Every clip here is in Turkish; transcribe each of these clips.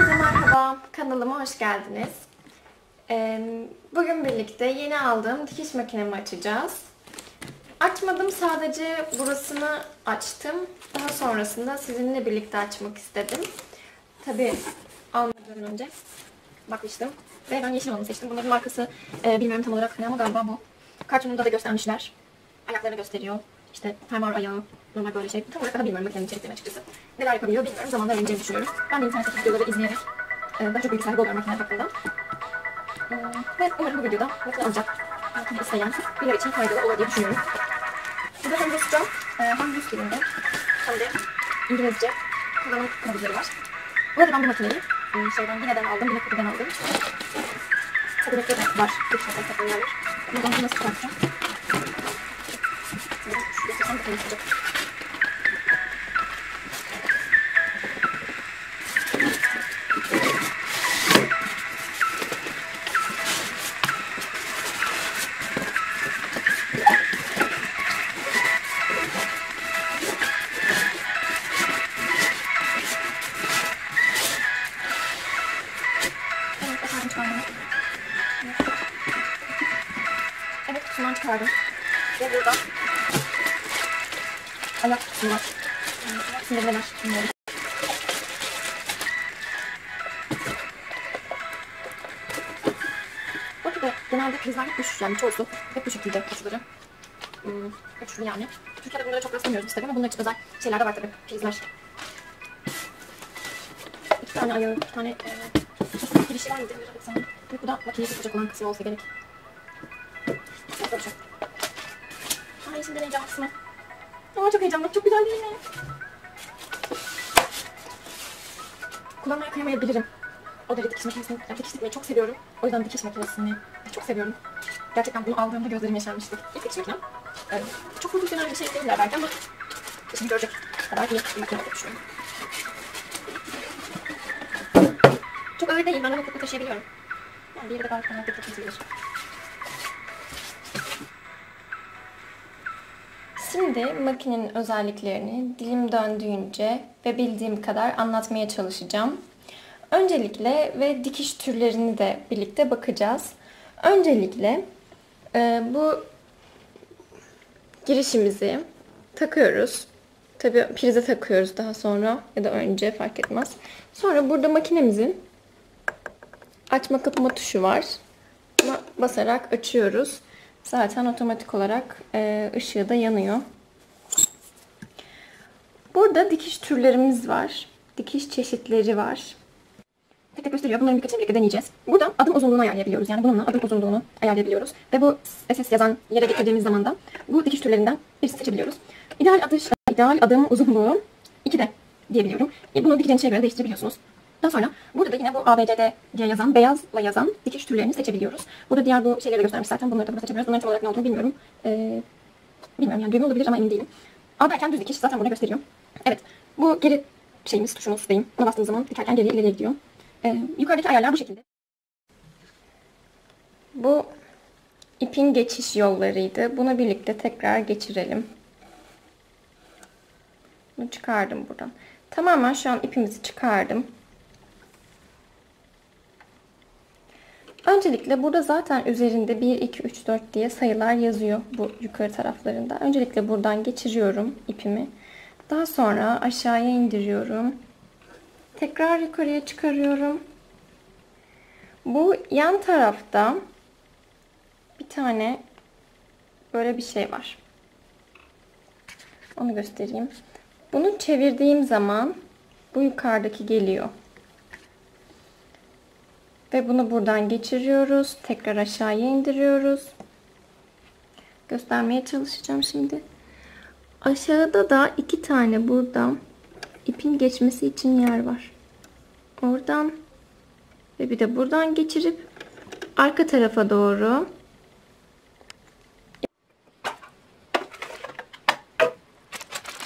Herkese merhaba, kanalıma hoş geldiniz. Bugün birlikte yeni aldığım dikiş makinemi açacağız. Açmadım, sadece burasını açtım. Daha sonrasında sizinle birlikte açmak istedim. Tabii almadan önce bakmıştım ve ben yeşil olanı seçtim. Bunların markası bilmiyorum tam olarak ne ama galiba bu. Kartonunda da göstermişler. Ayaklarını gösteriyor. İşte fermuar ayağı, normal böyle şey. Tam olarak daha bilmiyorum makinenin içeriklerini açıkçası. Neler yapabiliyor bilmiyorum. Zamanla öğreneceğimi düşünüyorum. Ben de internetteki videoları izleyerek daha çok bilgi sahibi oluyorum makineler hakkında. Ve umarım bu videoda makine alacak, makine isteyen biriler için faydalı olur diye düşünüyorum. Burada hem Rusça, hem Rus dilinde, hem de İngilizce kullanım kılavuzları var. Bu arada ben bu makineyi Gine'den aldım, Gine Kutu'dan aldım. Sabunetleri var, geçmeden sakın yerler. Buradan bunu nasıl çıkartacağım? Şu göstersem bakalım çıkacak. Evet, kutusundan çıkardım. Ve burada ayak kutusu var. İçinde neler bilmiyorum. Burada genelde prizler hep üç, yani çoğusu hep bu şekilde uçları. Üçlü yani. Türkiye'de bunlara çok rastlamıyoruz biz tabii ama bunlar için özel şeyler de var tabii, prizler. İki tane ayağı, iki tane girişi var mıydı? Bu da makineyi tutacak olan kısmı olsa gerek. Ay şimdi deneyeceğim kısmı. Ama çok heyecanlı, çok güzel değil mi? Kullanmaya kıyamayabilirim. O derece dikiş makinesini, dikiş dikmeyi çok seviyorum. O yüzden dikiş makinesini çok seviyorum. Gerçekten bunu aldığımda gözlerim yaşarmıştı. İlk dikiş makinem. Çok profesyonel bir şey değiller belki ama şimdi görecek kadar iyi bir makine olduğunu düşünüyorum. Çok ağır değil, ben rahatlıkla taşıyabiliyorum. Yani bir yere de gayet rahatlıkla taşıyabilir. Şimdi makinenin özelliklerini dilim döndüğünce ve bildiğim kadar anlatmaya çalışacağım. Öncelikle ve dikiş türlerini de birlikte bakacağız. Öncelikle bu girişimizi takıyoruz. Tabii prize takıyoruz daha sonra ya da önce fark etmez. Sonra burada makinemizin açma kapama tuşu var. Buna basarak açıyoruz. Zaten otomatik olarak ışığı da yanıyor. Burada dikiş türlerimiz var. Dikiş çeşitleri var. Tek tek gösteriyor. Bunların birkaçını birlikte deneyeceğiz. Burada adım uzunluğunu ayarlayabiliyoruz. Yani bununla adım uzunluğunu ayarlayabiliyoruz. Ve bu SS yazan yere getirdiğimiz zaman da bu dikiş türlerinden birisini seçebiliyoruz. İdeal adım uzunluğu 2'de diyebiliyorum. Bunu dikeceğiniz şeye göre değiştirebiliyorsunuz. Daha sonra burada da yine bu ABCD diye yazan, beyazla yazan dikiş türlerini seçebiliyoruz. Burada diğer bu şeyleri de göstermiş zaten. Bunları da burada seçebiliyoruz. Bunların tam olarak ne olduğunu bilmiyorum. Bilmiyorum yani düğme olabilir ama emin değilim. A derken düz dikiş zaten burada gösteriyor. Evet. Bu geri şeyimiz, tuşumuz diyeyim. Buna bastığınız zaman dikerken geriye ileriye gidiyor. Yukarıdaki ayarlar bu şekilde. Bu ipin geçiş yollarıydı. Bunu birlikte tekrar geçirelim. Bunu çıkardım buradan. Tamamen şu an ipimizi çıkardım. Öncelikle burada zaten üzerinde 1, 2, 3, 4 diye sayılar yazıyor bu yukarı taraflarında. Öncelikle buradan geçiriyorum ipimi. Daha sonra aşağıya indiriyorum. Tekrar yukarıya çıkarıyorum. Bu yan tarafta bir tane böyle bir şey var. Onu göstereyim. Bunu çevirdiğim zaman bu yukarıdaki geliyor. Ve bunu buradan geçiriyoruz. Tekrar aşağıya indiriyoruz. Göstermeye çalışacağım şimdi. Aşağıda da 2 tane buradan ipin geçmesi için yer var. Oradan ve bir de buradan geçirip arka tarafa doğru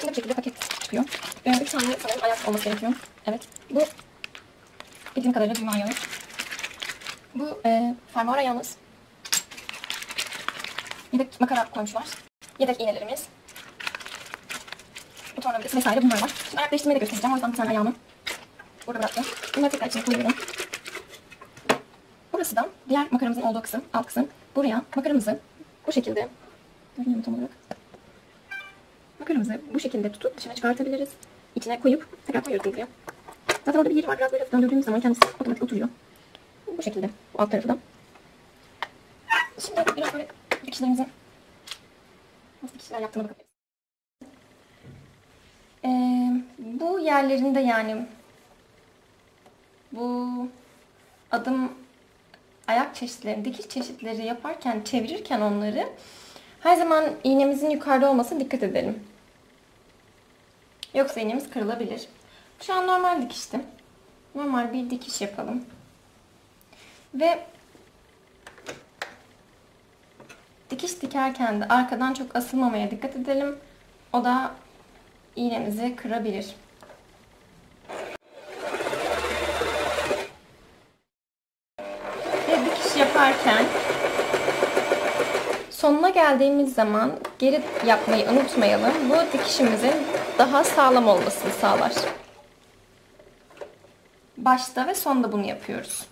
bu şekilde paket çıkıyor. 3 tane sanırım ayak olması gerekiyor. Evet. Bu bildiğim kadarıyla düğme ayağı. Bu fermuar ayağımız. Yedek makara koymuşlar. Yedek iğnelerimiz. Bu tornavidası vesaire bunlar var. Şimdi ayak değiştirmeyi de göstereceğim. O yüzden bir tane ayağımı burada bıraktım. Bunları tekrar içine koyuyorum. Burası da diğer makaramızın olduğu kısım, alt kısım. Buraya makaramızı bu şekilde, görünüyor mu tam olarak? Makaramızı bu şekilde tutup dışına çıkartabiliriz. İçine koyup tekrar koyuyoruz buraya. Zaten orada bir yeri var. Biraz böyle döndürdüğümüz zaman kendisi otomatik oturuyor. Bu şekilde. Bu alt tarafı da. Şimdi biraz böyle dikişlerimizin nasıl dikişler yaptığına bakabiliriz. Bu yerlerinde yani bu adım ayak çeşitleri, dikiş çeşitleri yaparken, çevirirken onları her zaman iğnemizin yukarıda olmasına dikkat edelim. Yoksa iğnemiz kırılabilir. Şu an normal dikiştim. Normal bir dikiş yapalım. Ve dikiş dikerken de arkadan çok asılmamaya dikkat edelim. O da iğnemizi kırabilir. Ve dikiş yaparken sonuna geldiğimiz zaman geri yapmayı unutmayalım. Bu dikişimizin daha sağlam olmasını sağlar. Başta ve sonda bunu yapıyoruz.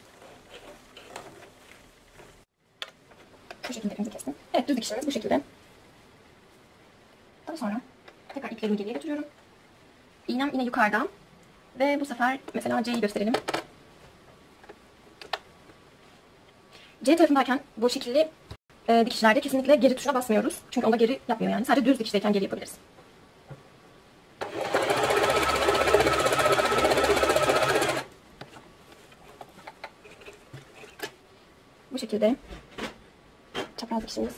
Bu şekilde ipimizi kestim. Evet, düz dikişimiz bu şekilde. Daha sonra tekrar iplerimi geriye götürüyorum. İğnem yine yukarıda. Ve bu sefer mesela C'yi gösterelim. C tarafındayken bu şekilli dikişlerde kesinlikle geri tuşuna basmıyoruz. Çünkü onda geri yapmıyor yani. Sadece düz dikişteyken geri yapabiliriz. Bu şekilde çapraz dikişimiz